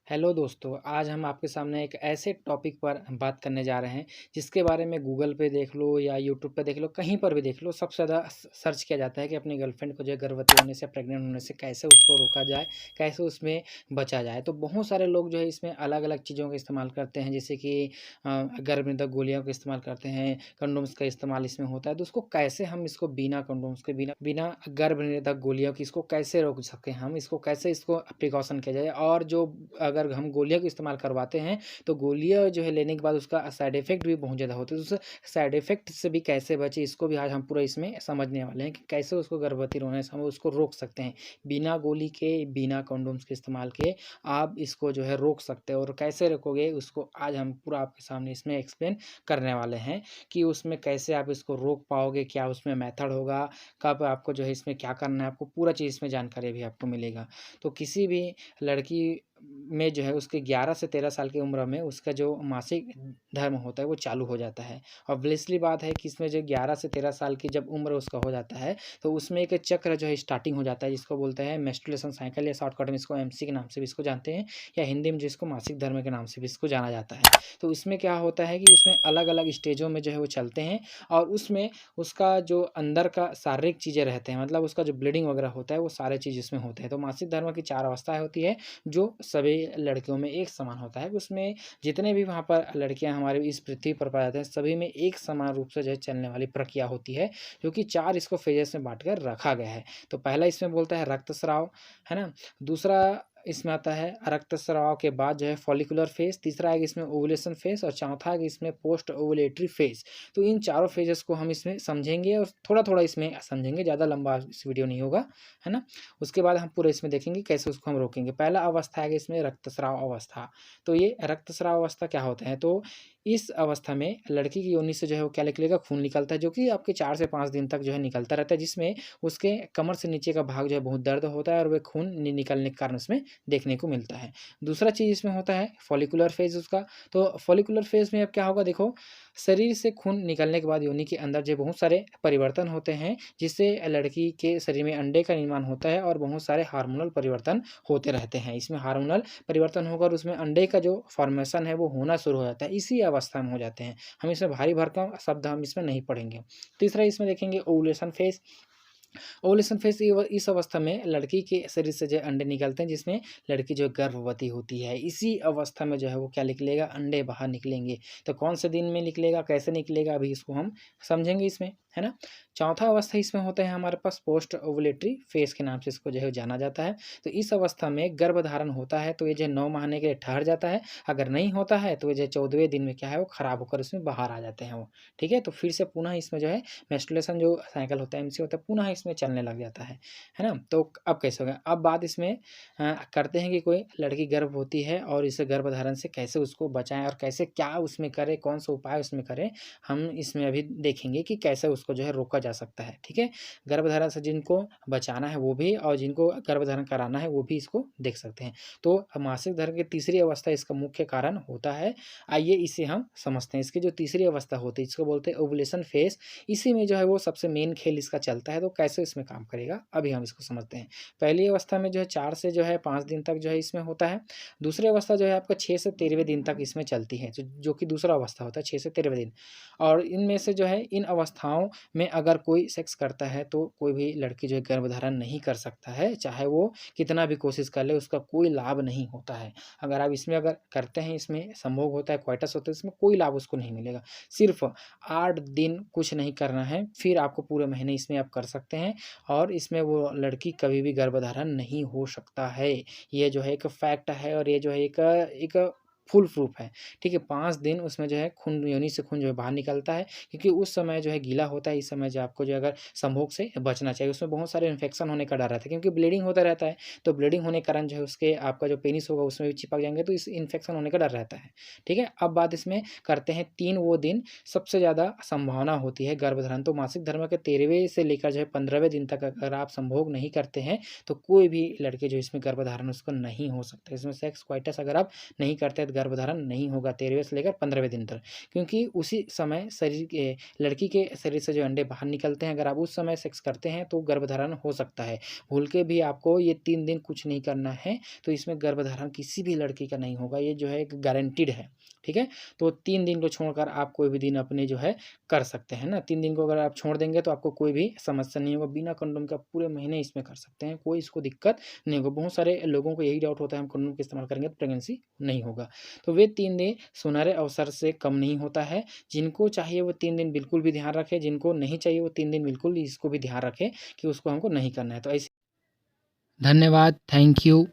Hello दोस्तों, आज हम आपके सामने एक ऐसे टॉपिक पर बात करने जा रहे हैं, जिसके बारे में गूगल पे देख लो या यूट्यूब पे देख लो, कहीं पर भी देख लो, सबसे ज़्यादा सर्च किया जाता है कि अपनी गर्लफ्रेंड को जो है गर्भवती होने से, प्रेग्नेंट होने से कैसे उसको रोका जाए, कैसे उसमें बचा जाए। तो बहुत सारे लोग जो है इसमें अलग-अलग चीज़ों का इस्तेमाल करते हैं, जैसे कि गर्भनिरोधक गोलियों का इस्तेमाल करते हैं, कंडोम्स का इस्तेमाल इसमें होता है। तो उसको कैसे हम इसको बिना कंडोम्स के, बिना बिना गर्भनिरोधक गोलियों की इसको कैसे रोक सकें हम, इसको कैसे इसको प्रिकॉशन किया जाए। और जो अगर हम गोलियों का इस्तेमाल करवाते हैं, तो गोलियाँ जो है लेने के बाद उसका साइड इफ़ेक्ट भी बहुत ज़्यादा होते हैं। तो उस साइड इफ़ेक्ट से भी कैसे बचें, इसको भी आज हम पूरा इसमें समझने वाले हैं कि कैसे उसको गर्भवती होने से हम उसको रोक सकते हैं। बिना गोली के, बिना कंडोम्स के इस्तेमाल के आप इसको जो है रोक सकते हैं। और कैसे रोकोगे उसको आज हम पूरा आपके सामने इसमें एक्सप्लेन करने वाले हैं कि उसमें कैसे आप इसको रोक पाओगे, क्या उसमें मेथड होगा, कब आपको जो है इसमें क्या करना है, आपको पूरा चीज़ इसमें जानकारी भी आपको मिलेगा। तो किसी भी लड़की में जो है उसके 11 से 13 साल की उम्र में उसका जो मासिक धर्म होता है वो चालू हो जाता है। ऑब्वियसली बात है कि इसमें जो 11 से 13 साल की जब उम्र उसका हो जाता है, तो उसमें एक चक्र जो है स्टार्टिंग हो जाता है, जिसको बोलते हैं मेंस्ट्रुएशन साइकिल, या शॉर्टकट में इसको एमसी के नाम से भी इसको जानते हैं, या हिंदी में जिसको मासिक धर्म के नाम से भी इसको जाना जाता है। तो इसमें क्या होता है कि उसमें अलग-अलग स्टेजों में जो है वो चलते हैं, और उसमें उसका जो अंदर का शारीरिक चीज़ें रहते हैं, मतलब उसका जो ब्लीडिंग वगैरह होता है वो सारे चीज़ इसमें होते हैं। तो मासिक धर्म की 4 अवस्थाएँ होती है, जो सभी लड़कियों में एक समान होता है। उसमें जितने भी वहाँ पर लड़कियाँ हमारे इस पृथ्वी पर पाए जाते हैं, सभी में एक समान रूप से जो है चलने वाली प्रक्रिया होती है, जो कि 4 इसको फ़ेजेस में बाँट कर रखा गया है। तो पहला इसमें बोलता है रक्तस्राव, है ना? दूसरा इसमें आता है रक्तस्राव के बाद जो है फॉलिकुलर फ़ेज़, तीसरा आएगा इसमें ओव्यूलेशन फ़ेज़, और चौथा आएगा इसमें पोस्ट ओव्यूलेटरी फ़ेज़। तो इन चारों फ़ेजेस को हम इसमें समझेंगे, और थोड़ा-थोड़ा इसमें समझेंगे, ज़्यादा लंबा इस वीडियो नहीं होगा, है ना? उसके बाद हम पूरा इसमें देखेंगे कैसे उसको हम रोकेंगे। पहला अवस्था है इसमें रक्तस्राव अवस्था। तो ये रक्तस्राव अवस्था क्या होते हैं? तो इस अवस्था में लड़की की योनि से जो है वो क्या निकलेगा, खून निकलता है, जो कि आपके 4 से 5 दिन तक जो है निकलता रहता है, जिसमें उसके कमर से नीचे का भाग जो है बहुत दर्द होता है, और वह खून निकलने के कारण उसमें देखने को मिलता है। दूसरा चीज़ इसमें होता है फॉलिकुलर फेज़ उसका। तो फॉलिकुलर फेज़ में अब क्या होगा देखो, शरीर से खून निकलने के बाद योनि के अंदर जो बहुत सारे परिवर्तन होते हैं, जिससे लड़की के शरीर में अंडे का निर्माण होता है, और बहुत सारे हार्मोनल परिवर्तन होते रहते हैं। इसमें हार्मोनल परिवर्तन होकर उसमें अंडे का जो फॉर्मेशन है वो होना शुरू हो जाता है, इसी अवस्था में हो जाते हैं। हम इसमें भारी भरकम शब्द हम इसमें नहीं पढ़ेंगे। तीसरा इसमें देखेंगे ओव्यूलेशन फेज़। ओवुलेशन फेज़ इस अवस्था में लड़की के शरीर से जो है अंडे निकलते हैं, जिसमें लड़की जो है गर्भवती होती है। इसी अवस्था में जो है वो क्या निकलेगा, अंडे बाहर निकलेंगे। तो कौन से दिन में निकलेगा, कैसे निकलेगा, अभी इसको हम समझेंगे इसमें, है ना? चौथा अवस्था इसमें होता है हमारे पास पोस्ट ओवुलेटरी फेज़ के नाम से इसको जो है जाना जाता है। तो इस अवस्था में गर्भधारण होता है, तो ये जो है 9 महीने के लिए ठहर जाता है। अगर नहीं होता है तो ये जो है 14वें दिन में क्या है वो खराब होकर उसमें बाहर आ जाते हैं वो, ठीक है? तो फिर से पुनः इसमें जो है मेंस्ट्रुएशन जो साइकिल होता है, एमसी होता है, पुनः इसमें चलने लग जाता है ना? तो अब कैसे होगा? अब बात इसमें करते हैं कि कोई लड़की गर्भ होती है, और इस गर्भधारण से कैसे उसको बचाएँ, और कैसे क्या उसमें करें, कौन सा उपाय उसमें करें, हम इसमें अभी देखेंगे कि कैसे उसको जो है रोका जा सकता है, ठीक है? गर्भधारण से जिनको बचाना है वो भी, और जिनको गर्भधारण कराना है वो भी इसको देख सकते हैं। तो मासिक धर्म की तीसरी अवस्था इसका मुख्य कारण होता है। आइए इसे हम समझते हैं। इसकी जो तीसरी अवस्था होती है, इसको बोलते हैं ओवुलेशन फेज़। इसी में जो है वो सबसे मेन खेल इसका चलता है। तो कैसे इसमें काम करेगा, अभी हम इसको समझते हैं। पहली अवस्था में जो है 4 से जो है 5 दिन तक जो है इसमें होता है। दूसरी अवस्था जो है आपका 6 से 13वें दिन तक इसमें चलती है, जो कि दूसरा अवस्था होता है 6 से 13वें दिन। और इनमें से जो है इन अवस्थाओं में अगर कोई सेक्स करता है, तो कोई भी लड़की जो है गर्भधारण नहीं कर सकता है, चाहे वो कितना भी कोशिश कर ले, उसका कोई लाभ नहीं होता है। अगर आप इसमें अगर करते हैं, इसमें संभोग होता है, कोइटस होता है, इसमें कोई लाभ उसको नहीं मिलेगा। सिर्फ़ 8 दिन कुछ नहीं करना है, फिर आपको पूरे महीने इसमें आप कर सकते हैं, और इसमें वो लड़की कभी भी गर्भधारण नहीं हो सकता है। ये जो है एक फैक्ट है, और ये जो है एक फुल प्रूफ है, ठीक है? 5 दिन उसमें जो है खून, योनि से खून जो है बाहर निकलता है, क्योंकि उस समय जो है गीला होता है। इस समय जो आपको जो है अगर संभोग से बचना चाहिए, उसमें बहुत सारे इन्फेक्शन होने का डर रहता है, क्योंकि ब्लीडिंग होता रहता है। तो ब्लीडिंग होने के कारण जो है उसके आपका जो पेनिस होगा उसमें भी चिपक जाएँगे, तो इस इन्फेक्शन होने का डर रहता है, ठीक है? अब बात इसमें करते हैं 3 वो दिन सबसे ज़्यादा संभावना होती है गर्भधारण। तो मासिक धर्म के 13वें से लेकर जो है 15वें दिन तक अगर आप संभोग नहीं करते हैं, तो कोई भी लड़के जो इसमें गर्भधारण उसको नहीं हो सकता। इसमें सेक्स कोइटस अगर आप नहीं करते हैं, तो गर्भधारण नहीं होगा 13वें से लेकर 15वें दिन तक, क्योंकि उसी समय शरीर के लड़की के शरीर से जो अंडे बाहर निकलते हैं, अगर आप उस समय सेक्स करते हैं तो गर्भधारण हो सकता है। भूल के भी आपको ये 3 दिन कुछ नहीं करना है, तो इसमें गर्भधारण किसी भी लड़की का नहीं होगा, ये जो है एक गारंटीड है, ठीक है। तो 3 दिन को छोड़कर आप कोई भी दिन अपने जो है कर सकते हैं ना। 3 दिन को अगर आप छोड़ देंगे तो आपको कोई भी समस्या नहीं होगा, बिना कंडोम का पूरे महीने इसमें कर सकते हैं, कोई इसको दिक्कत नहीं होगा। बहुत सारे लोगों को यही डाउट होता है हम कंडोम का इस्तेमाल करेंगे तो प्रेगनेंसी नहीं होगा, तो वे 3 दिन सुनहरे अवसर से कम नहीं होता है। जिनको चाहिए वो 3 दिन बिल्कुल भी ध्यान रखें, जिनको नहीं चाहिए वो 3 दिन बिल्कुल इसको भी ध्यान रखें कि उसको हमको नहीं करना है। तो ऐसे धन्यवाद, थैंक यू।